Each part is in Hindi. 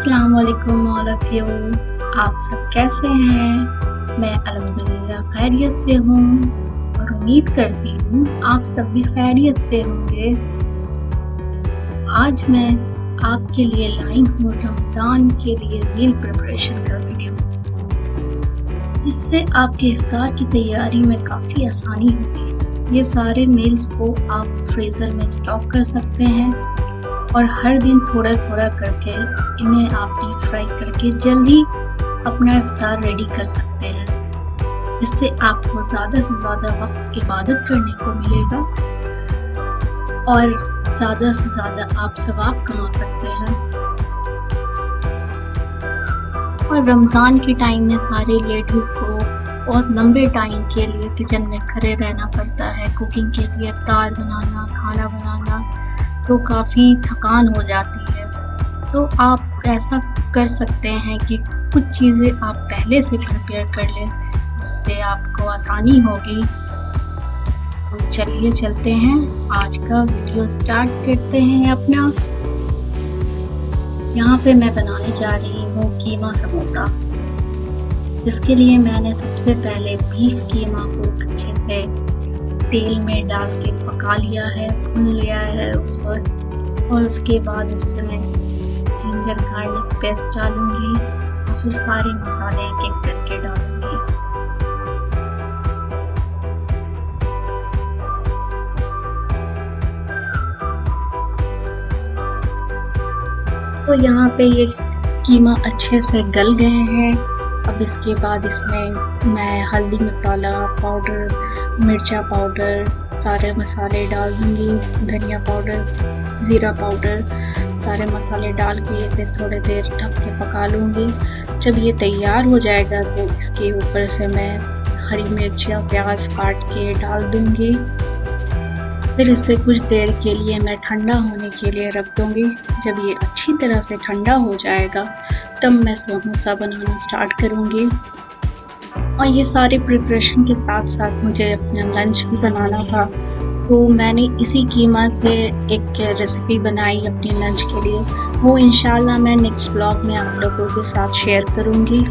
अस्सलाम वालेकुम ऑल ऑफ यू। आप सब कैसे हैं? मैं अल्हम्दुलिल्लाह खैरियत से हूँ और उम्मीद करती हूँ आप सब भी खैरियत से होंगे। आज मैं आपके लिए लाई हूँ रमज़ान के लिए मील प्रिपरेशन का वीडियो, जिससे आपके इफ्तार की तैयारी में काफ़ी आसानी होगी। ये सारे मील्स को आप फ्रीज़र में स्टॉक कर सकते हैं और हर दिन थोड़ा-थोड़ा करके इन्हें आप डीप फ्राई करके जल्दी अपना इफ्तार रेडी कर सकते हैं, जिससे आपको ज़्यादा से ज़्यादा वक़्त इबादत करने को मिलेगा और ज़्यादा से ज़्यादा आप सवाब कमा सकते हैं। और रमज़ान के टाइम में सारे लेडीज़ को बहुत लंबे टाइम के लिए किचन में खड़े रहना पड़ता है कुकिंग के लिए, इफ्तार बनाना, खाना बनाना, तो काफ़ी थकान हो जाती है। तो आप ऐसा कर सकते हैं कि कुछ चीज़ें आप पहले से प्रिपेयर कर लें, जिससे आपको आसानी होगी। तो चलिए चलते हैं, आज का वीडियो स्टार्ट करते हैं अपना। यहाँ पे मैं बनाने जा रही हूँ कीमा समोसा। इसके लिए मैंने सबसे पहले बीफ कीमा को अच्छे से तेल में डाल के पका लिया है, भून लिया है उस पर, और उसके बाद उसमें जिंजर गार्लिक पेस्ट डालूंगी और फिर सारे मसाले एक-एक करके डालूंगी। तो यहाँ पे ये कीमा अच्छे से गल गए हैं। अब इसके बाद इसमें मैं हल्दी मसाला पाउडर, मिर्चा पाउडर, सारे मसाले डाल दूँगी, धनिया पाउडर, ज़ीरा पाउडर, सारे मसाले डाल के इसे थोड़ी देर ढक के पका लूँगी। जब ये तैयार हो जाएगा तो इसके ऊपर से मैं हरी मिर्च या प्याज काट के डाल दूँगी। फिर इसे कुछ देर के लिए मैं ठंडा होने के लिए रख दूँगी। जब ये अच्छी तरह से ठंडा हो जाएगा तब मैं समोसा बनाना स्टार्ट करूँगी। और ये सारे प्रिपरेशन के साथ साथ मुझे अपना लंच भी बनाना था, तो मैंने इसी कीमा से एक रेसिपी बनाई अपने लंच के लिए। वो इंशाल्लाह मैं नेक्स्ट ब्लॉग में आप लोगों के साथ शेयर करूँगी।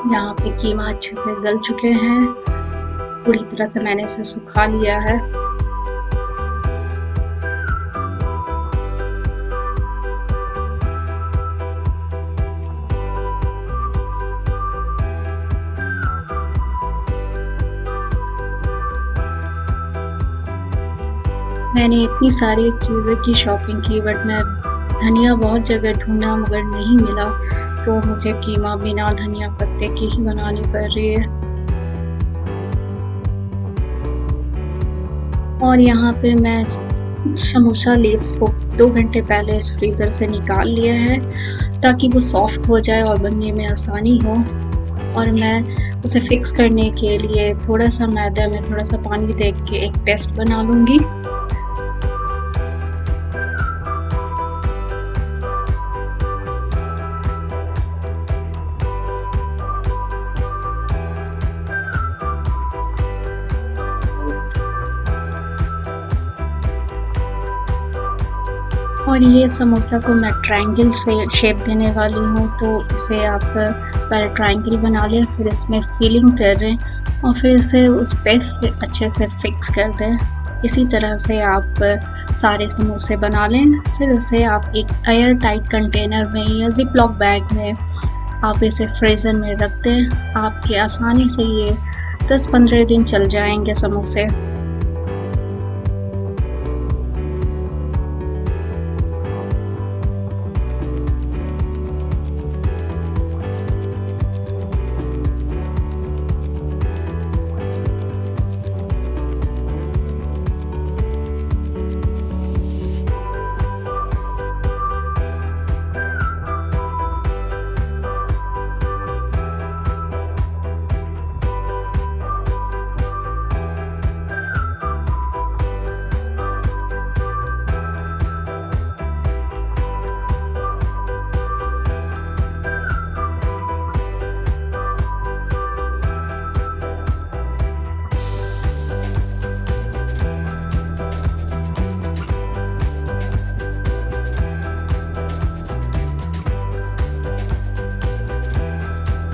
यहाँ पे कीमा अच्छे से गल चुके हैं, पूरी तरह से मैंने इसे सुखा लिया है। मैंने इतनी सारी चीज़ों की शॉपिंग की, बट मैं धनिया बहुत जगह ढूंढा मगर नहीं मिला, तो मुझे कीमा बिना धनिया पत्ते की ही बनानी पड़ रही है। और यहाँ पे मैं समोसा लीव्स को 2 घंटे पहले फ्रीज़र से निकाल लिया है, ताकि वो सॉफ्ट हो जाए और बनने में आसानी हो। और मैं उसे फिक्स करने के लिए थोड़ा सा मैदा में थोड़ा सा पानी दे के एक पेस्ट बना लूँगी। और ये समोसा को मैं ट्रायंगल से शेप देने वाली हूँ, तो इसे आप पहले ट्रायंगल बना लें, फिर इसमें फिलिंग कर दें और फिर इसे उस पेस्ट से अच्छे से फिक्स कर दें। इसी तरह से आप सारे समोसे बना लें। फिर इसे आप एक एयर टाइट कंटेनर में या जिप लॉक बैग में आप इसे फ्रीज़र में रख दें। आपके आसानी से ये 10-15 दिन चल जाएंगे समोसे।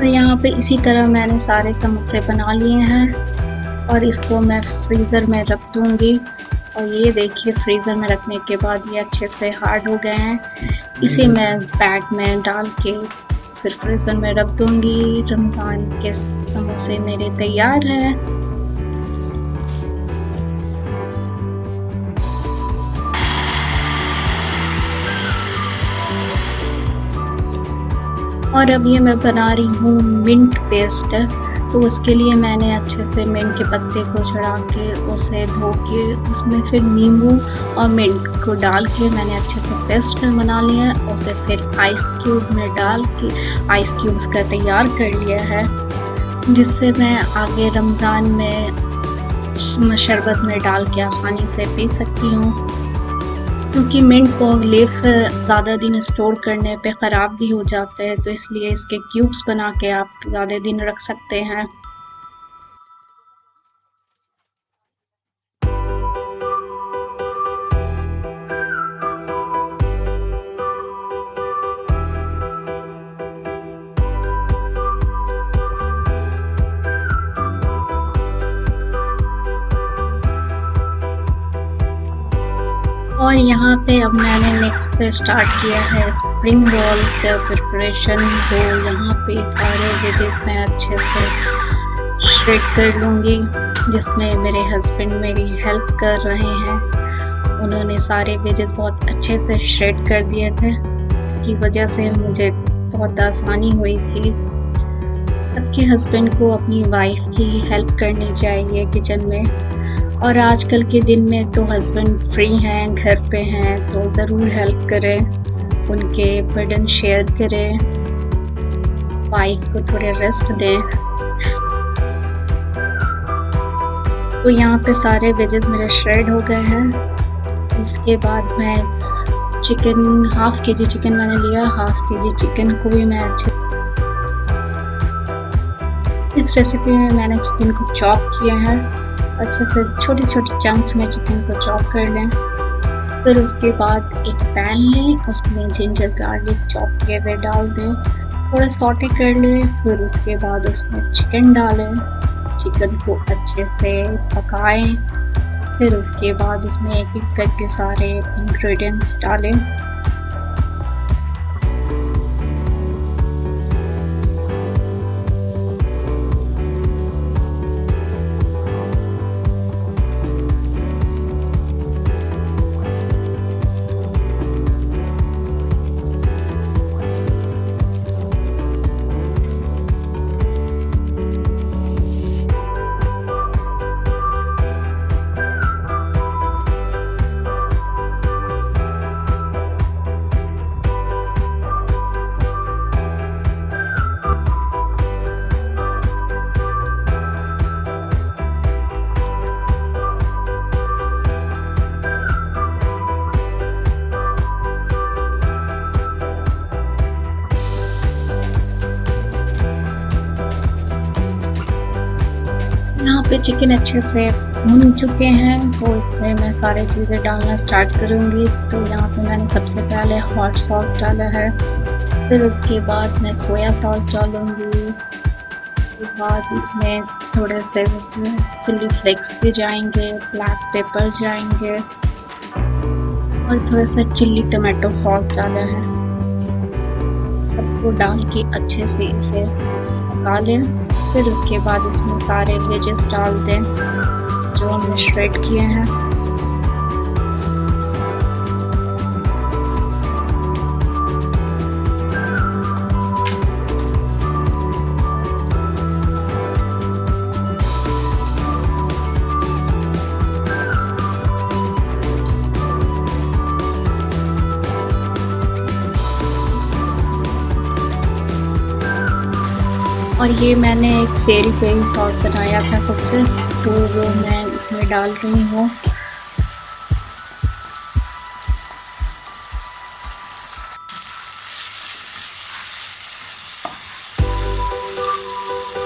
और यहाँ पे इसी तरह मैंने सारे समोसे बना लिए हैं और इसको मैं फ्रीज़र में रख दूँगी। और ये देखिए फ्रीज़र में रखने के बाद ये अच्छे से हार्ड हो गए हैं। इसे मैं बैग में डाल के फिर फ्रीज़र में रख दूँगी। रमज़ान के समोसे मेरे तैयार हैं। और अब ये मैं बना रही हूँ मिंट पेस्ट। तो उसके लिए मैंने अच्छे से मिंट के पत्ते को छुड़ा के उसे धो के उसमें फिर नींबू और मिंट को डाल के मैंने अच्छे से पेस्ट बना लिया है। उसे फिर आइस क्यूब में डाल के आइस क्यूब्स का तैयार कर लिया है, जिससे मैं आगे रमज़ान में शरबत में डाल के आसानी से पी सकती हूँ। क्योंकि मिंट को लीफ ज़्यादा दिन स्टोर करने पे ख़राब भी हो जाते हैं, तो इसलिए इसके क्यूब्स बना के आप ज़्यादा दिन रख सकते हैं। और यहाँ पे अब मैंने नेक्स्ट स्टार्ट किया है स्प्रिंग रोल का प्रिपरेशन। तो यहाँ पे सारे वेजेस मैं अच्छे से श्रेड कर लूँगी, जिसमें मेरे हस्बैंड मेरी हेल्प कर रहे हैं। उन्होंने सारे वेजेस बहुत अच्छे से श्रेड कर दिए थे, इसकी वजह से मुझे बहुत आसानी हुई थी। सबके हस्बैंड को अपनी वाइफ की हेल्प करनी चाहिए किचन में। और आजकल के दिन में तो हस्बैंड फ्री हैं, घर पे हैं, तो ज़रूर हेल्प करें, उनके बर्डन शेयर करें, वाइफ को थोड़े रेस्ट दें। तो यहाँ पे सारे वेजेस मेरे श्रेड हो गए हैं। उसके बाद मैं चिकन, हाफ केजी चिकन मैंने लिया। हाफ केजी चिकन को भी मैं इस रेसिपी में मैंने चिकन को चॉप किया है। अच्छे से छोटी छोटी चंक्स में चिकन को चॉप कर लें। फिर उसके बाद एक पैन लें, उसमें जिंजर गार्लिक चॉप किए हुए डाल दें, थोड़ा सॉटे कर लें। फिर उसके बाद उसमें चिकन डालें, चिकन को अच्छे से पकाएं। फिर उसके बाद उसमें एक एक करके सारे इंग्रेडिएंट्स डालें। यहाँ पे चिकन अच्छे से भून चुके हैं, तो इसमें मैं सारी चीज़ें डालना स्टार्ट करूँगी। तो यहाँ पे मैंने सबसे पहले हॉट सॉस डाला है, फिर उसके बाद मैं सोया सॉस डालूँगी। उसके बाद इसमें थोड़े से चिली फ्लेक्स भी जाएंगे, ब्लैक पेपर जाएंगे और थोड़ा सा चिल्ली टमाटो सॉस डाला है। सबको डाल के अच्छे से इसे पका लें। फिर उसके बाद इसमें सारे वेजेस डाल दें जो हमने श्रेड किए हैं। और ये मैंने एक पेरी पेरी सॉस बनाया था खुद से, तो वो मैं इसमें डाल रही हूँ।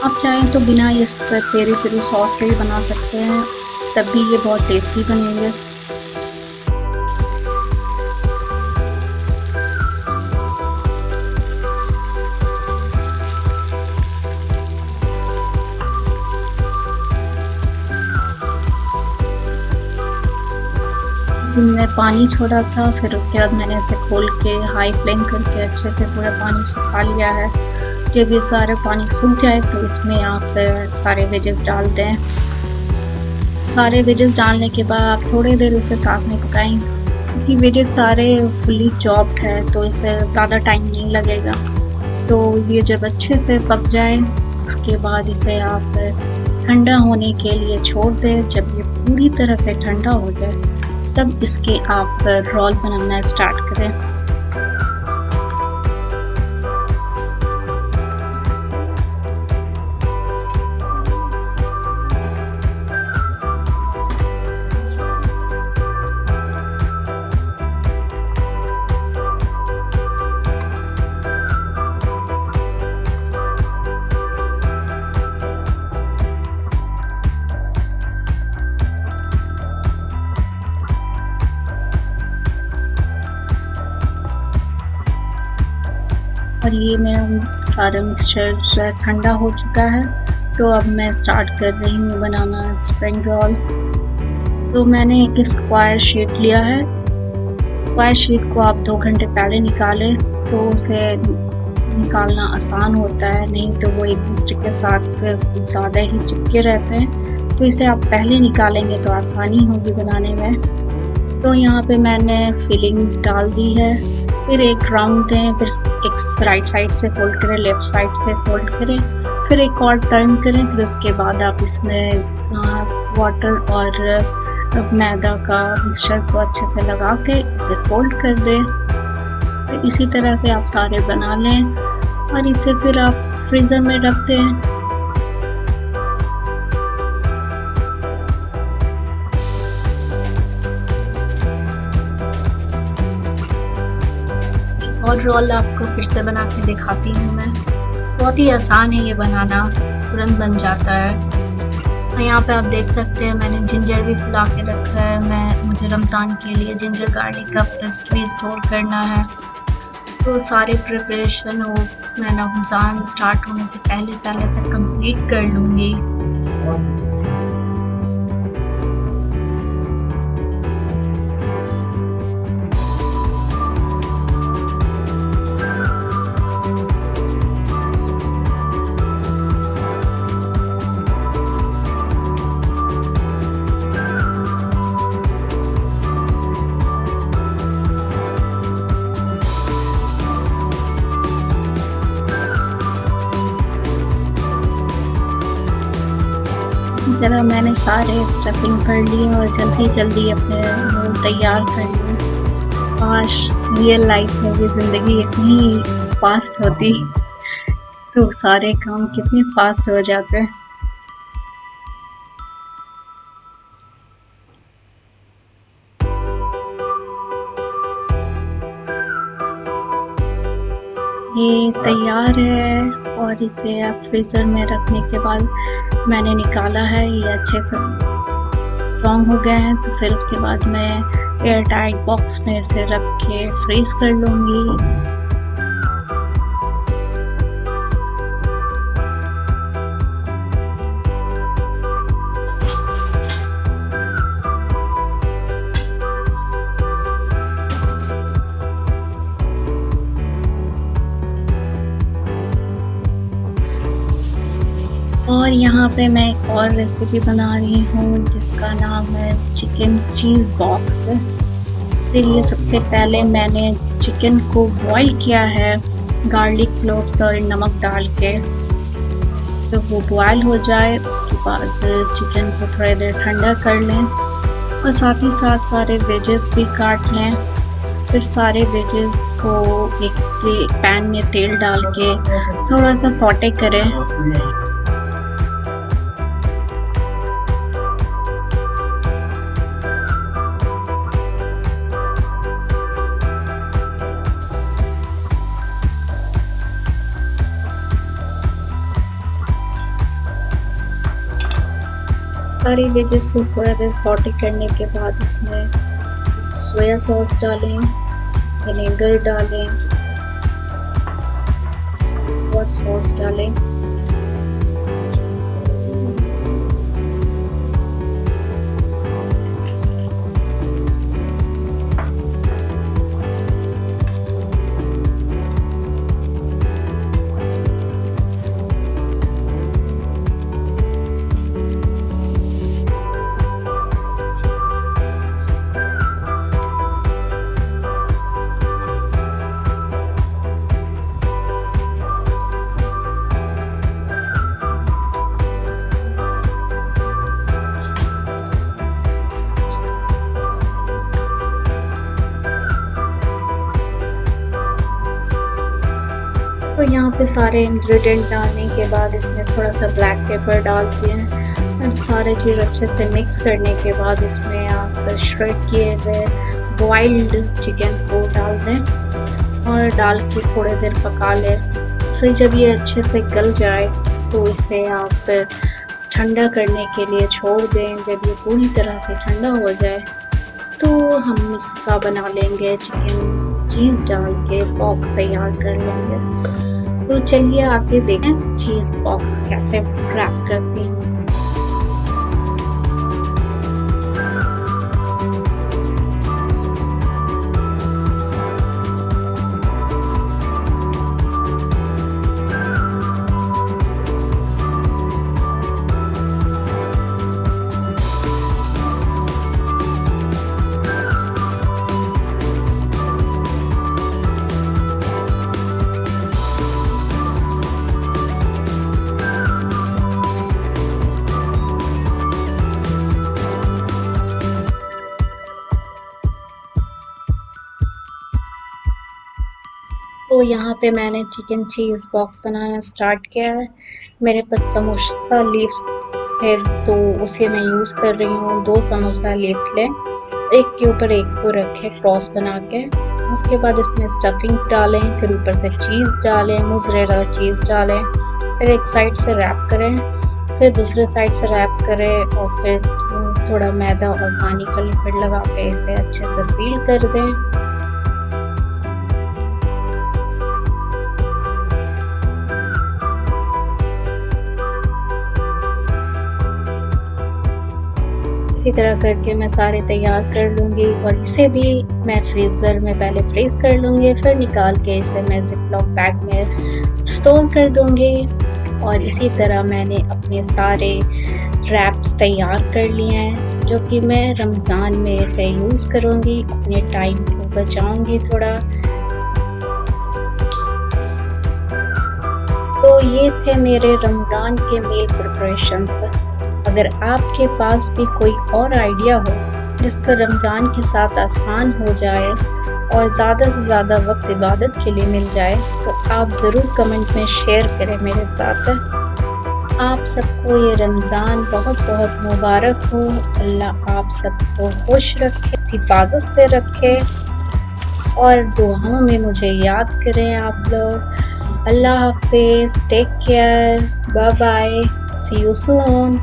आप चाहें तो बिना इस पेरी पेरी सॉस के भी बना सकते हैं, तब भी ये बहुत टेस्टी बनेंगे। हमने पानी छोड़ा था, फिर उसके बाद मैंने इसे खोल के हाई फ्लेम करके अच्छे से पूरा पानी सुखा लिया है। जब ये सारा पानी सूख जाए तो इसमें आप सारे वेजेस डाल दें। सारे वेजेस डालने के बाद आप थोड़ी देर इसे साथ में पकाएं, क्योंकि वेजेस सारे फुली चॉप्ड है तो इसे ज़्यादा टाइम नहीं लगेगा। तो ये जब अच्छे से पक जाए उसके बाद इसे आप ठंडा होने के लिए छोड़ दें। जब ये पूरी तरह से ठंडा हो जाए तब इसके आप रोल बनाना स्टार्ट करें। और ये मेरा सारा मिक्सचर जो है ठंडा हो चुका है। तो अब मैं स्टार्ट कर रही हूँ बनाना स्प्रिंग रोल। तो मैंने एक स्क्वायर शीट लिया है। स्क्वायर शीट को आप 2 घंटे पहले निकालें तो उसे निकालना आसान होता है, नहीं तो वो एक दूसरे के साथ ज़्यादा ही चिपके रहते हैं। तो इसे आप पहले निकालेंगे तो आसानी होगी बनाने में। तो यहाँ पे मैंने फिलिंग डाल दी है। फिर एक राउंड दें, फिर एक राइट साइड से फोल्ड करें, लेफ़्ट साइड से फोल्ड करें, फिर एक और टर्न करें। फिर उसके बाद आप इसमें वाटर और मैदा का मिक्सचर को अच्छे से लगा के इसे फोल्ड कर दें। फिर इसी तरह से आप सारे बना लें और इसे फिर आप फ्रीज़र में रख दें। और रोल आपको फिर से बना के दिखाती हूँ मैं। बहुत ही आसान है ये बनाना, तुरंत बन जाता है। यहाँ पे आप देख सकते हैं मैंने जिंजर भी फुला के रखा है। मुझे रमज़ान के लिए जिंजर गार्लिक का पेस्ट भी स्टोर करना है। तो सारे प्रिपरेशन हो मैं रमज़ान स्टार्ट होने से पहले तक कंप्लीट कर लूँगी। इसी तरह मैंने सारे स्टफिंग कर लिए और जल्दी अपने रोल तैयार कर लिए। काश रियल लाइफ में भी ज़िंदगी इतनी फास्ट होती तो सारे काम कितने फास्ट हो जाते। ये तैयार है और इसे आप फ्रीज़र में रखने के बाद मैंने निकाला है। ये अच्छे से स्ट्रॉन्ग हो गए हैं। तो फिर उसके बाद मैं एयर टाइट बॉक्स में इसे रख के फ्रीज़ कर लूँगी। और यहाँ पे मैं एक और रेसिपी बना रही हूँ जिसका नाम है चिकन चीज़ बॉक्स। इसके लिए सबसे पहले मैंने चिकन को बॉईल किया है गार्लिक क्लोव्स और नमक डाल के। तो वो बॉईल हो जाए उसके बाद चिकन को थोड़ी देर ठंडा कर लें और साथ ही साथ सारे वेजेस भी काट लें। फिर सारे वेजेस को एक पैन में तेल डाल के थोड़ा सा सौटे करें। सारी वेजेस को थोड़ा देर सॉटे करने के बाद इसमें सोया सॉस डालें, विनेगर डालें, हॉट सॉस डालें। यहाँ पे सारे इंग्रेडिएंट डालने के बाद इसमें थोड़ा सा ब्लैक पेपर डालते हैं और सारे चीज़ अच्छे से मिक्स करने के बाद इसमें आप श्रेड किए हुए बॉइल्ड चिकन को डाल दें और डाल के थोड़ी देर पका लें। फिर जब ये अच्छे से गल जाए तो इसे आप ठंडा करने के लिए छोड़ दें। जब ये पूरी तरह से ठंडा हो जाए तो हम इसका बना लेंगे चिकन चीज़ डाल के बॉक्स तैयार कर लेंगे। तो चलिए आगे देखें चीज़ बॉक्स कैसे रैप करती हूँ। तो यहाँ पे मैंने चिकन चीज़ बॉक्स बनाना स्टार्ट किया है। मेरे पास समोसा लीव्स थे तो उसे मैं यूज़ कर रही हूँ। 2 समोसा लीव्स लें, एक के ऊपर एक को रखें क्रॉस बना के। उसके बाद इसमें स्टफिंग डालें, फिर ऊपर से चीज़ डालें, मोज़रेला चीज़ डालें, फिर एक साइड से रैप करें, फिर दूसरे साइड से रैप करें और फिर थोड़ा मैदा और पानी का लिक्विड लगा के इसे अच्छे से सील कर दें। इसी तरह करके मैं सारे तैयार कर लूँगी और इसे भी मैं फ्रीज़र में पहले फ्रीज़ कर लूँगी, फिर निकाल के इसे मैं ज़िपलॉक बैग में स्टोर कर दूँगी। और इसी तरह मैंने अपने सारे रैप्स तैयार कर लिए हैं जो कि मैं रमज़ान में इसे यूज़ करूँगी, अपने टाइम को बचाऊँगी थोड़ा। तो ये थे मेरे रमज़ान के मील प्रिपरेशंस। अगर आपके पास भी कोई और आइडिया हो जिसका रमज़ान के साथ आसान हो जाए और ज़्यादा से ज़्यादा वक्त इबादत के लिए मिल जाए तो आप ज़रूर कमेंट में शेयर करें मेरे साथ। आप सबको ये रमज़ान बहुत बहुत मुबारक हो। अल्लाह आप सबको खुश रखे, हिफाजत से रखे और दुआओं में मुझे याद करें आप लोग। अल्लाह हाफिज़, take care, bye bye, see you soon.